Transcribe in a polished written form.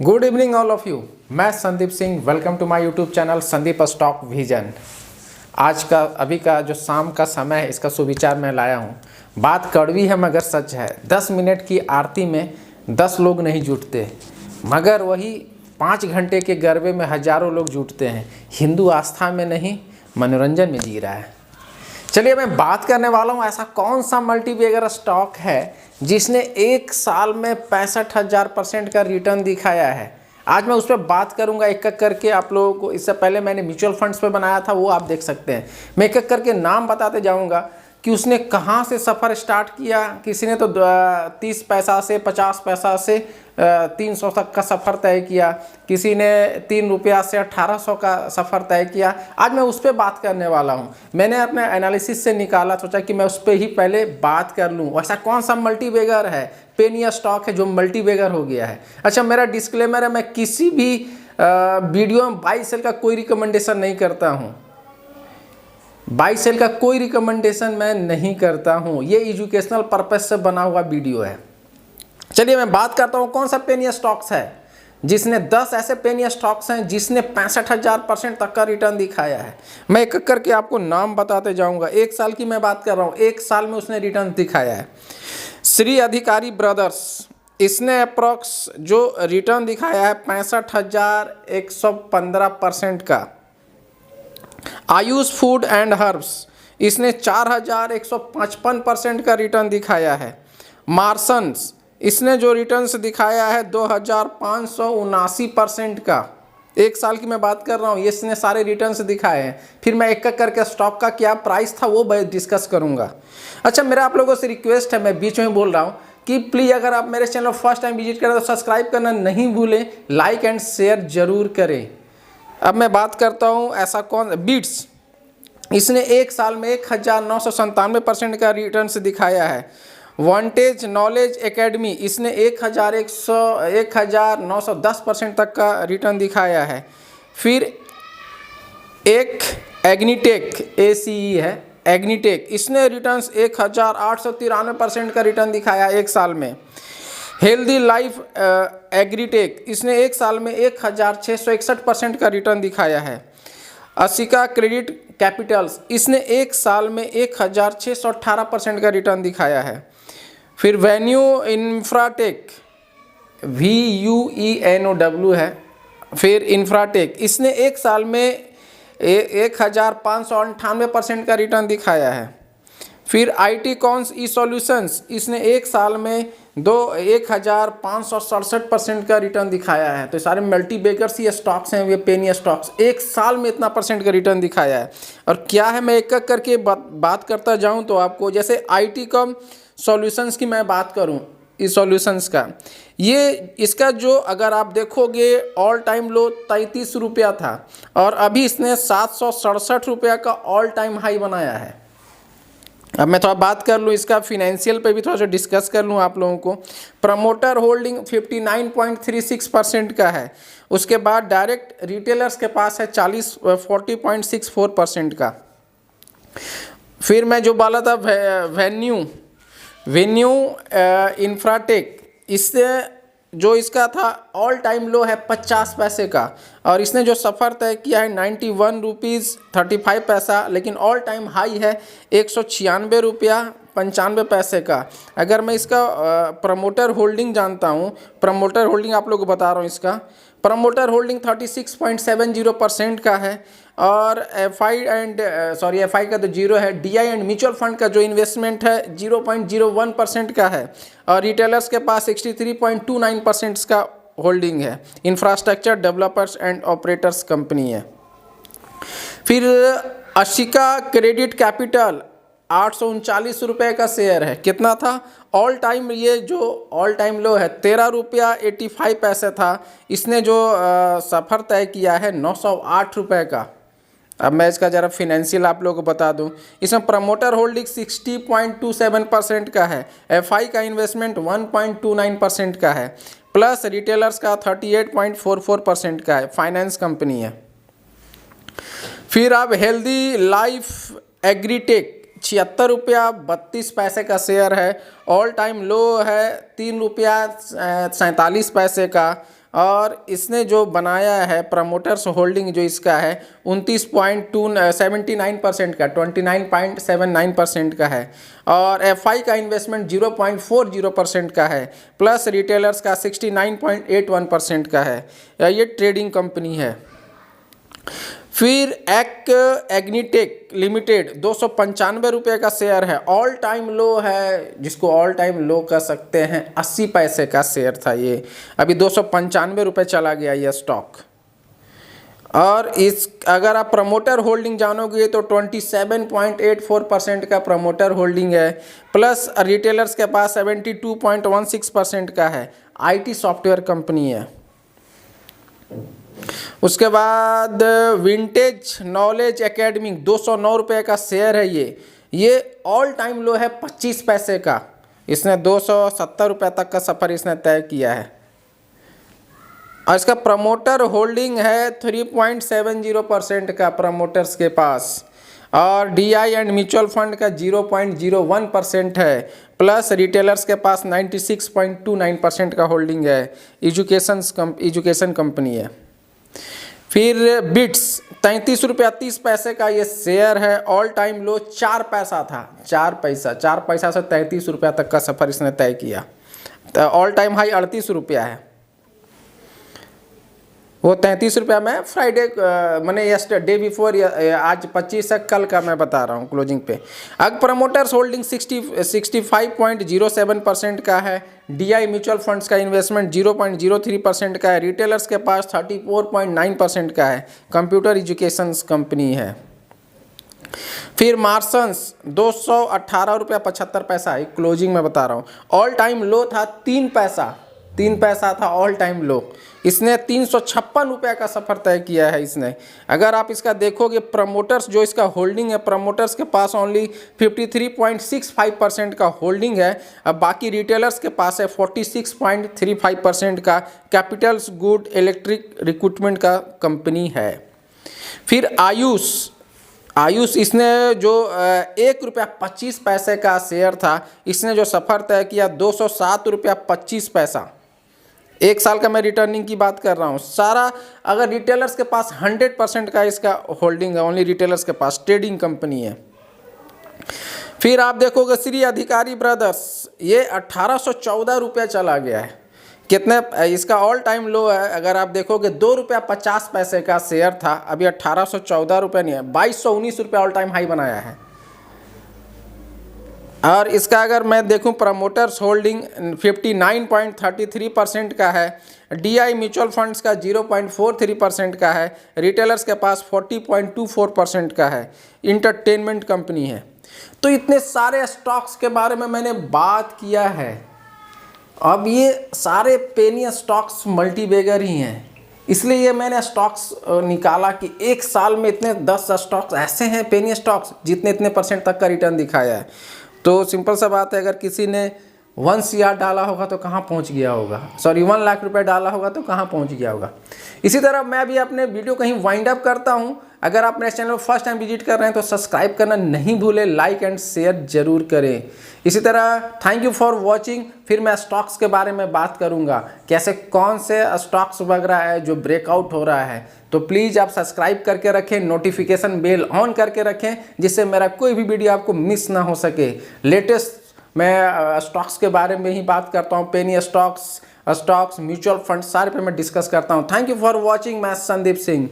Good evening all of you. मैं Sandeep Singh, welcome to my YouTube channel Sandeep stock vision. आज का अभी का जो शाम का समय है, इसका सुविचार मैं लाया हूँ। बात कड़वी है मगर सच है। 10 मिनट की आरती में 10 लोग नहीं जुटते, मगर वही 5 घंटे के गरबे में हजारों लोग जुटते हैं। हिंदू आस्था में नहीं, मनोरंजन में जी रहा है। चलिए, मैं बात करने वाला हूँ ऐसा कौन सा मल्टीबैगर स्टॉक है जिसने एक साल में 65,000% का रिटर्न दिखाया है। आज मैं उस पर बात करूंगा एक एक करके आप लोगों को। इससे पहले मैंने म्यूचुअल फंड्स पे बनाया था, वो आप देख सकते हैं। मैं एक एक करके नाम बताते जाऊंगा कि उसने कहाँ से सफ़र स्टार्ट किया। किसी ने तो 30 पैसा से 50 पैसा से 300 तक का सफ़र तय किया, किसी ने 3 रुपया से 1800 का सफ़र तय किया। आज मैं उस पर बात करने वाला हूँ। मैंने अपने एनालिसिस से निकाला, सोचा कि मैं उस पर ही पहले बात कर लूँ। ऐसा कौन सा मल्टीबैगर है, पेनी स्टॉक है जो मल्टीबैगर हो गया है। अच्छा, मेरा डिस्क्लेमर है, मैं किसी भी वीडियो में बाई सेल का कोई रिकमेंडेशन नहीं करता हूँ। बाई सेल का कोई रिकमेंडेशन मैं नहीं करता हूँ। ये एजुकेशनल पर्पज से बना हुआ वीडियो है। चलिए, मैं बात करता हूँ कौन सा पेनी स्टॉक्स है जिसने 10 ऐसे पेनी स्टॉक्स हैं जिसने 65,000% तक का रिटर्न दिखाया है। मैं एक एक करके आपको नाम बताते जाऊंगा। एक साल की मैं बात कर रहा हूँ, एक साल में उसने रिटर्न दिखाया है। श्री अधिकारी ब्रदर्स, इसने अप्रॉक्स जो रिटर्न दिखाया है 65,115% का। आयुष फूड एंड हर्ब्स, इसने 4,155% का रिटर्न दिखाया है। मार्सन्स, इसने जो रिटर्न्स दिखाया है 2,579% का। एक साल की मैं बात कर रहा हूँ, ये इसने सारे रिटर्न्स दिखाए हैं। फिर मैं एक एक करके स्टॉक का क्या प्राइस था वो डिस्कस करूँगा। अच्छा, मेरा आप लोगों से रिक्वेस्ट है, मैं बीच में बोल रहा हूँ कि प्लीज़ अगर आप मेरे चैनल फर्स्ट टाइम विजिट करें तो सब्सक्राइब करना नहीं भूलें, लाइक एंड शेयर जरूर करें। अब मैं बात करता हूँ ऐसा कौन, बीट्स, इसने एक साल में 1,997% का रिटर्न्स दिखाया है। वांटेज नॉलेज एकेडमी, इसने 1,910% तक का रिटर्न दिखाया है। फिर एक एग्नीटेक, ACE है एग्नीटेक, इसने रिटर्न्स 1,893% का रिटर्न दिखाया है एक साल में। हेल्दी लाइफ एग्रीटेक, इसने एक साल में 1,661% का रिटर्न दिखाया है। असिका क्रेडिट कैपिटल्स, इसने एक साल में 1,618% का रिटर्न दिखाया है। फिर वेन्यू इंफ्राटेक, VUENOW है। फिर इंफ्राटेक, इसने एक साल में 1,598% का रिटर्न दिखाया है। फिर IT कॉन्स ई सॉल्यूशंस, इसने एक साल में 1,567% का रिटर्न दिखाया है। तो सारे मल्टीबैगर्स ही स्टॉक्स हैं, ये पेनी स्टॉक्स, एक साल में इतना परसेंट का रिटर्न दिखाया है। और क्या है, मैं एक एक करके बात करता जाऊं तो आपको, जैसे IT कॉम सॉल्यूशंस की मैं बात करूं, इस सॉल्यूशंस का, ये इसका जो अगर आप देखोगे ऑल टाइम लो 33 रुपया था और अभी इसने 767 रुपया का ऑल टाइम हाई बनाया है। अब मैं थोड़ा बात कर लूँ इसका फिनेंशियल पे भी थोड़ा सा डिस्कस कर लूँ आप लोगों को। प्रमोटर होल्डिंग 59.36% का है। उसके बाद डायरेक्ट रिटेलर्स के पास है 40.64% का। फिर मैं जो बोला था वेन्यू इंफ्राटेक, इससे जो इसका था ऑल टाइम लो है 50 पैसे का और इसने जो सफ़र तय किया है 91 रुपीज़ 35 पैसा, लेकिन ऑल टाइम हाई है 196 रुपया 95 पैसे का। अगर मैं इसका प्रमोटर होल्डिंग जानता हूँ, प्रमोटर होल्डिंग आप लोगों को बता रहा हूँ, इसका प्रमोटर होल्डिंग 36.70% का है। और FI का तो जीरो है। DI एंड म्यूचुअल फंड का जो इन्वेस्टमेंट है 0.01% का है और रिटेलर्स के पास 63.29% का होल्डिंग है। Infrastructure developers and operators company है। फिर अशिका क्रेडिट कैपिटल 839 रुपये का शेयर है। कितना था ऑल टाइम, ये जो ऑल टाइम लो है 13 रुपया 85 पैसे था। इसने जो सफ़र तय किया है 908 रुपये का। अब मैं इसका ज़रा फिनेंशियल आप लोगों को बता दूं, इसमें प्रमोटर होल्डिंग 60.27% का है। FI का इन्वेस्टमेंट 1.29% का है, प्लस रिटेलर्स का 38.44% का है। फाइनेंस कंपनी है। फिर अब हेल्दी लाइफ एग्रीटेक 76 रुपया 32 पैसे का शेयर है। ऑल टाइम लो है 3 रुपया 47 पैसे का और इसने जो बनाया है प्रमोटर्स होल्डिंग जो इसका है 29.79% का 29.79% का है, और एफआई का इन्वेस्टमेंट 0.40% का है, प्लस रिटेलर्स का 69.81% का है। ये ट्रेडिंग कंपनी है। फिर एग्नीटेक लिमिटेड 295 रुपये का शेयर है, ऑल टाइम लो है, जिसको ऑल टाइम लो कह सकते हैं। 80 पैसे का शेयर था ये, अभी 295 रुपये चला गया ये स्टॉक। और इस अगर आप प्रमोटर होल्डिंग जानोगे तो 27.84% का प्रमोटर होल्डिंग है, प्लस रिटेलर्स के पास 72.16% का है। आईटी सॉफ्टवेयर कंपनी है। उसके बाद विंटेज नॉलेज एकेडमी 209 रुपये का शेयर है ये ऑल टाइम लो है 25 पैसे का। इसने 270 रुपये तक का सफ़र इसने तय किया है, और इसका प्रमोटर होल्डिंग है 3.70% का प्रमोटर्स के पास, और डीआई एंड म्यूचुअल फंड का 0.01% है, प्लस रिटेलर्स के पास 96.29% का होल्डिंग है। एजुकेशन कंपनी है। फिर बिट्स 33 रुपया 30 पैसे का ये शेयर है, ऑल टाइम लो 4 पैसा था, 4 पैसा से 33 रुपया तक का सफ़र इसने तय किया। तो ऑल टाइम हाई 38 रुपया है, वो 33 रुपया में फ्राइडे मैंने डे बिफोर आज 25 है, कल का मैं बता रहा हूँ क्लोजिंग पे। अब प्रमोटर्स होल्डिंग 65.07% का है, डीआई म्यूचुअल फंड्स का इन्वेस्टमेंट 0.03% का है, रिटेलर्स के पास 34.9% का है। कंप्यूटर एजुकेशन कंपनी है। फिर मार्सन्स 218 रुपया 75 पैसा, एक क्लोजिंग में बता रहा हूँ। ऑल टाइम लो था 3 पैसा था ऑल टाइम लो। इसने 356 रुपये का सफ़र तय किया है इसने। अगर आप इसका देखोगे प्रमोटर्स जो इसका होल्डिंग है, प्रमोटर्स के पास ओनली 53.65% का होल्डिंग है। अब बाकी रिटेलर्स के पास है 46.35% का। कैपिटल्स गुड इलेक्ट्रिक रिक्रूटमेंट का कंपनी है। फिर आयुष इसने जो 1 रुपया 25 पैसे का शेयर था, इसने जो सफ़र तय किया 207 रुपया 25 पैसा। 1 साल का मैं रिटर्निंग की बात कर रहा हूँ सारा। अगर रिटेलर्स के पास 100% का इसका होल्डिंग है, ओनली रिटेलर्स के पास, ट्रेडिंग कंपनी है। फिर आप देखोगे श्री अधिकारी ब्रदर्स, ये 1814 रुपया चला गया है। कितने इसका ऑल टाइम लो है, अगर आप देखोगे 2 रुपया 50 पैसे का शेयर था, अभी 1814 रुपये नहीं है, 2219 रुपया ऑल टाइम हाई बनाया है। और इसका अगर मैं देखूं प्रमोटर्स होल्डिंग 59.33% का है, डीआई म्यूचुअल फंड्स का 0.43% का है, रिटेलर्स के पास 40.24% का है। इंटरटेनमेंट कंपनी है। तो इतने सारे स्टॉक्स के बारे में मैंने बात किया है। अब ये सारे पेनी स्टॉक्स मल्टीबैगर ही हैं, इसलिए ये मैंने स्टॉक्स निकाला कि 1 साल में इतने 10 स्टॉक्स ऐसे हैं पेनी स्टॉक्स जितने इतने % तक का रिटर्न दिखाया है। तो सिंपल सा बात है, अगर किसी ने 1 CR डाला होगा तो कहाँ पहुँच गया होगा, 1 लाख रुपए डाला होगा तो कहाँ पहुँच गया होगा। इसी तरह मैं भी अपने वीडियो कहीं वाइंड अप करता हूँ। अगर आप मेरे चैनल पर फर्स्ट टाइम विजिट कर रहे हैं तो सब्सक्राइब करना नहीं भूलें, लाइक एंड शेयर जरूर करें। इसी तरह थैंक यू फॉर वॉचिंग। फिर मैं स्टॉक्स के बारे में बात करूँगा, कैसे कौन से स्टॉक्स वगैरह है जो ब्रेकआउट हो रहा है। तो प्लीज़ आप सब्सक्राइब करके रखें, नोटिफिकेशन बेल ऑन करके रखें, जिससे मेरा कोई भी वीडियो आपको मिस ना हो सके। लेटेस्ट मैं स्टॉक्स के बारे में ही बात करता हूँ, पेनी स्टॉक्स म्यूचुअल फंड सारे पे मैं डिस्कस करता हूँ। Thank you for watching. मैं संदीप सिंह।